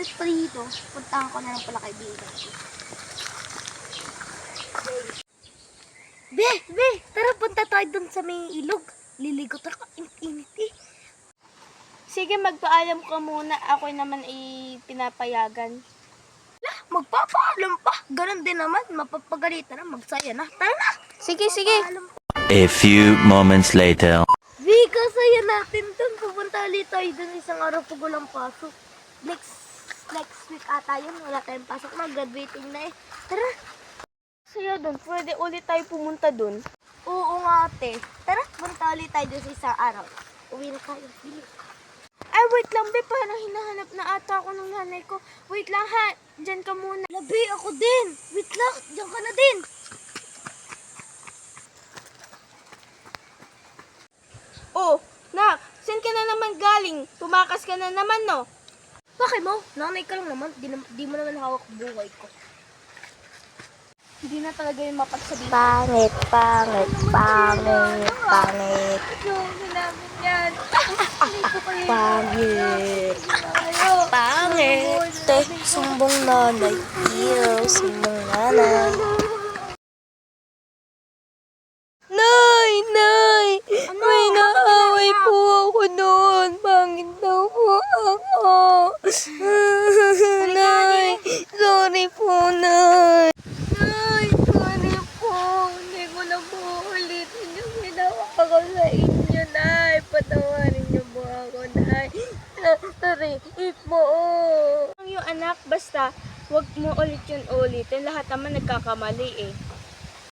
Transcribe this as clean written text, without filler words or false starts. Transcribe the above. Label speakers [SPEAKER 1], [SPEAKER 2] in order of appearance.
[SPEAKER 1] ulit pa dito, puntahan ko na lang pala kaibigan ko. Be, tara punta tayo dun sa may ilog. Liligot ako, init eh.
[SPEAKER 2] Sige, magpaalam ka muna. Ako naman pinapayagan.
[SPEAKER 1] Magpapaalam pa. Ganon din naman, mapapagalitan na, magsaya na. Tara na!
[SPEAKER 2] Sige, sige.
[SPEAKER 3] A few moments later.
[SPEAKER 1] Be, kasaya natin dun. Pupunta ulit tayo dun isang araw pag walang pasok. Next week ata yun, wala tayong pasok na, graduating na eh. Tara!
[SPEAKER 2] Saya doon. Pwede ulit tayo pumunta doon.
[SPEAKER 1] Oo nga ate. Tara, punta ulit tayo dun sa isang araw. Uwi na tayo. Bili.
[SPEAKER 2] Ay, wait lang, be. Parang hinahanap na ata ako ng nanay ko. Wait lang, ha. Diyan ka muna.
[SPEAKER 1] Labi, ako din. Wait lang, diyan ka na din.
[SPEAKER 2] Oh, nak. Saan ka na naman galing? Tumakas ka na naman, no?
[SPEAKER 1] Bakit mo? Nanay ka lang naman. Di mo naman hawak buhay ko.
[SPEAKER 2] Hindi na talaga yung mapagsabihin.
[SPEAKER 1] Pangit.
[SPEAKER 2] Yung namin yan. Hindi ko kayo.
[SPEAKER 1] Pangit. Te, sumbong nanay. Sumbong nanay. Nay! May naaway po ako noon. Pangit daw po ako. Nay! Sorry po, Nay!
[SPEAKER 2] Ay, sorry po. Hindi ko na po ulitin yung ginawa ko sa inyo, Nay. Patawarin niyo po ako, Nay. Sorry, po. Yung anak, basta wag mo ulit yun ulitin. Lahat naman nagkakamali eh.